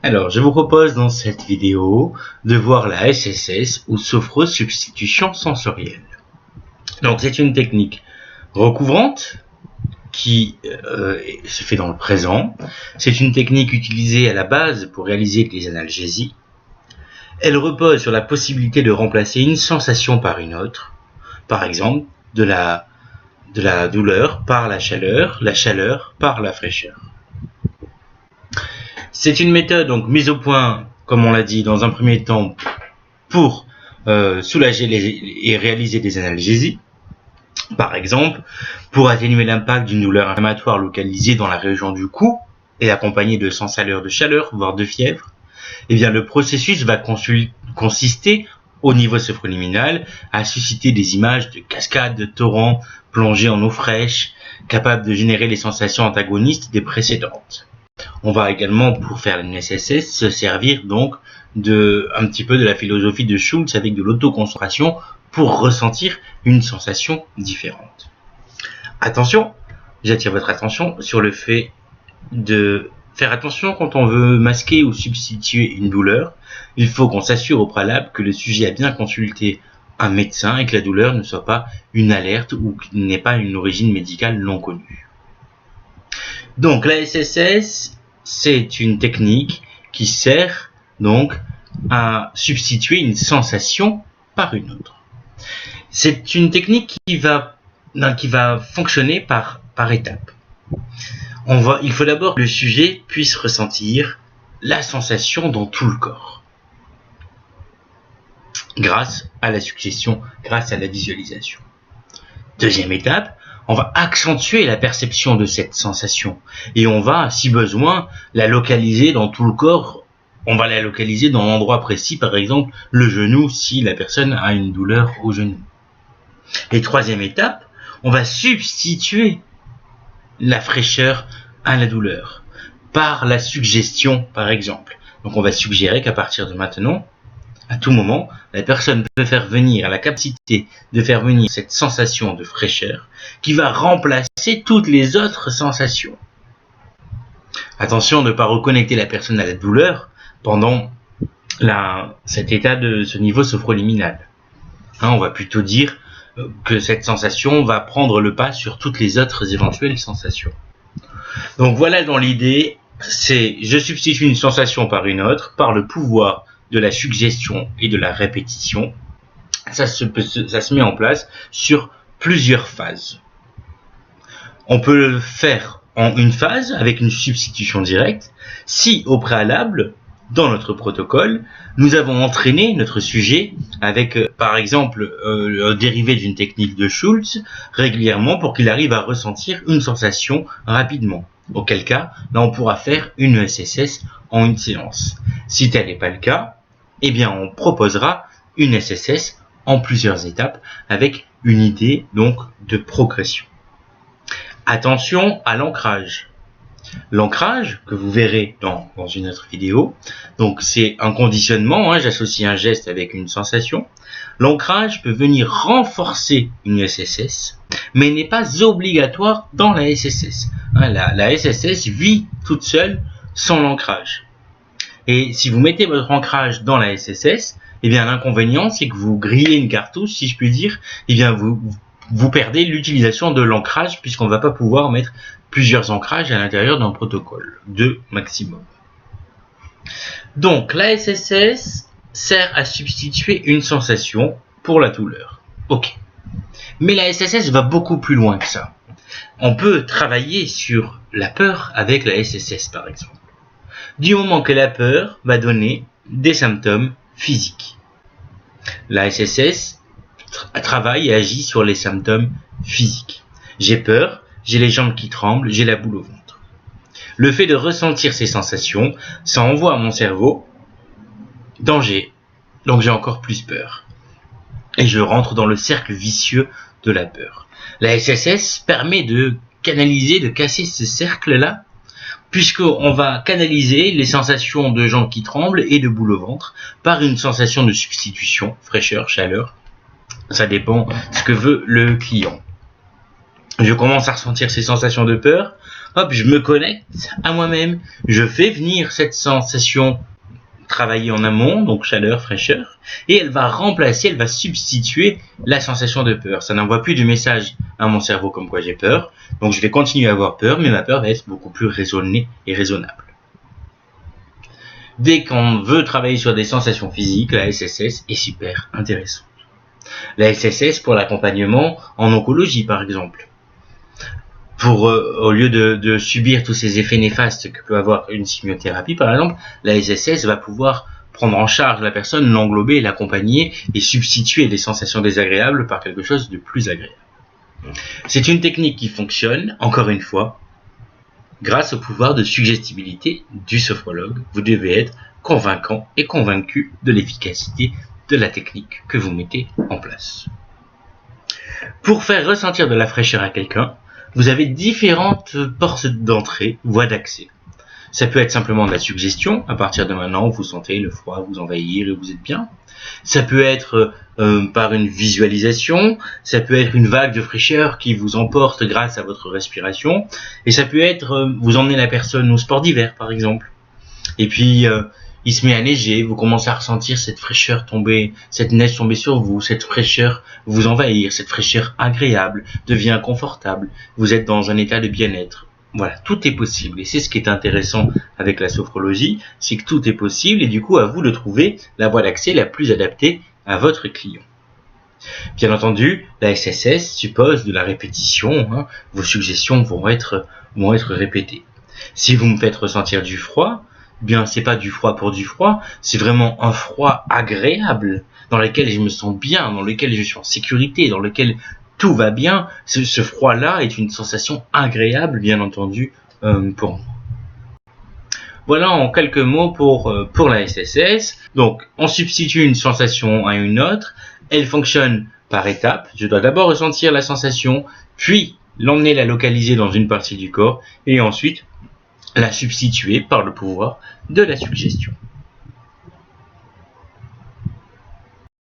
Alors, je vous propose dans cette vidéo de voir la SSS ou sophrosubstitution sensorielle. Donc, c'est une technique recouvrante qui se fait dans le présent. C'est une technique utilisée à la base pour réaliser des analgésies. Elle repose sur la possibilité de remplacer une sensation par une autre. Par exemple, de la douleur par la chaleur par la fraîcheur. C'est une méthode donc mise au point, comme on l'a dit, dans un premier temps pour soulager et réaliser des analgésies. Par exemple, pour atténuer l'impact d'une douleur inflammatoire localisée dans la région du cou et accompagnée de sensateurs de chaleur, voire de fièvre, eh bien, le processus va consister au niveau sophroliminal à susciter des images de cascades, de torrents plongés en eau fraîche, capables de générer les sensations antagonistes des précédentes. On va également, pour faire une SSS, se servir donc un petit peu de la philosophie de Schultz avec de l'autoconcentration pour ressentir une sensation différente. Attention, j'attire votre attention sur le fait de faire attention quand on veut masquer ou substituer une douleur. Il faut qu'on s'assure au préalable que le sujet a bien consulté un médecin et que la douleur ne soit pas une alerte ou qu'il n'ait pas une origine médicale non connue. Donc la SSS, c'est une technique qui sert donc à substituer une sensation par une autre. C'est une technique qui va fonctionner par étapes. Il faut d'abord que le sujet puisse ressentir la sensation dans tout le corps, grâce à la suggestion, grâce à la visualisation. Deuxième étape, on va accentuer la perception de cette sensation et on va, si besoin, la localiser dans tout le corps. On va la localiser dans l'endroit précis, par exemple le genou, si la personne a une douleur au genou. Et troisième étape, on va substituer la fraîcheur à la douleur par la suggestion, par exemple. Donc on va suggérer qu'à partir de maintenant, à tout moment, la personne peut a la capacité de faire venir cette sensation de fraîcheur qui va remplacer toutes les autres sensations. Attention de ne pas reconnecter la personne à la douleur pendant cet état de ce niveau sophroliminal. On va plutôt dire que cette sensation va prendre le pas sur toutes les autres éventuelles sensations. Donc voilà, dans l'idée, c'est je substitue une sensation par une autre par le pouvoir de la suggestion et de la répétition. Ça se met en place sur plusieurs phases. On peut le faire en une phase avec une substitution directe si au préalable, dans notre protocole, nous avons entraîné notre sujet avec, par exemple, le dérivé d'une technique de Schultz régulièrement pour qu'il arrive à ressentir une sensation rapidement. Auquel cas, là, on pourra faire une SSS en une séance. Si tel n'est pas le cas, eh bien, on proposera une SSS en plusieurs étapes avec une idée donc de progression. Attention à l'ancrage. L'ancrage, que vous verrez dans une autre vidéo, donc c'est un conditionnement, j'associe un geste avec une sensation. L'ancrage peut venir renforcer une SSS, mais n'est pas obligatoire dans la SSS. La SSS vit toute seule sans l'ancrage. Et si vous mettez votre ancrage dans la SSS, eh bien l'inconvénient c'est que vous grillez une cartouche, si je puis dire, eh bien vous perdez l'utilisation de l'ancrage puisqu'on ne va pas pouvoir mettre plusieurs ancrages à l'intérieur d'un protocole, 2 maximum. Donc la SSS sert à substituer une sensation pour la douleur. Ok. Mais la SSS va beaucoup plus loin que ça. On peut travailler sur la peur avec la SSS par exemple. Du moment que la peur va donner des symptômes physiques. La SSS travaille et agit sur les symptômes physiques. J'ai peur, j'ai les jambes qui tremblent, j'ai la boule au ventre. Le fait de ressentir ces sensations, ça envoie à mon cerveau danger. Donc j'ai encore plus peur. Et je rentre dans le cercle vicieux de la peur. La SSS permet de canaliser, de casser ce cercle-là, puisqu'on va canaliser les sensations de jambes qui tremblent et de boule au ventre par une sensation de substitution, fraîcheur, chaleur. Ça dépend de ce que veut le client. Je commence à ressentir ces sensations de peur. hop, je me connecte à moi-même, je fais venir cette sensation travailler en amont, donc chaleur, fraîcheur, et elle va remplacer, elle va substituer la sensation de peur. Ça n'envoie plus de message à mon cerveau comme quoi j'ai peur, donc je vais continuer à avoir peur, mais ma peur va être beaucoup plus raisonnée et raisonnable. Dès qu'on veut travailler sur des sensations physiques, la SSS est super intéressante. La SSS pour l'accompagnement en oncologie par exemple. Au lieu de subir tous ces effets néfastes que peut avoir une chimiothérapie par exemple, la SSS va pouvoir prendre en charge la personne, l'englober, l'accompagner et substituer les sensations désagréables par quelque chose de plus agréable. C'est une technique qui fonctionne, encore une fois, grâce au pouvoir de suggestibilité du sophrologue. Vous devez être convaincant et convaincu de l'efficacité de la technique que vous mettez en place. Pour faire ressentir de la fraîcheur à quelqu'un, vous avez différentes portes d'entrée, voies d'accès. Ça peut être simplement de la suggestion, à partir de maintenant vous sentez le froid vous envahir et vous êtes bien. Ça peut être par une visualisation, ça peut être une vague de fraîcheur qui vous emporte grâce à votre respiration, et ça peut être vous emmenez la personne au sport d'hiver par exemple. Et puis il se met à neiger, vous commencez à ressentir cette fraîcheur tomber, cette neige tomber sur vous, cette fraîcheur vous envahir, cette fraîcheur agréable, devient confortable, vous êtes dans un état de bien-être. Voilà, tout est possible, et c'est ce qui est intéressant avec la sophrologie, c'est que tout est possible, et du coup à vous de trouver la voie d'accès la plus adaptée à votre client. Bien entendu, la SSS suppose de la répétition, vos suggestions vont être répétées. Si vous me faites ressentir du froid, bien c'est pas du froid pour du froid, c'est vraiment un froid agréable, dans lequel je me sens bien, dans lequel je suis en sécurité, dans lequel tout va bien. Ce froid-là est une sensation agréable, bien entendu, pour moi. Voilà en quelques mots pour la SSS. Donc, on substitue une sensation à une autre. Elle fonctionne par étapes. Je dois d'abord ressentir la sensation, puis l'emmener la localiser dans une partie du corps, et ensuite la substituer par le pouvoir de la suggestion.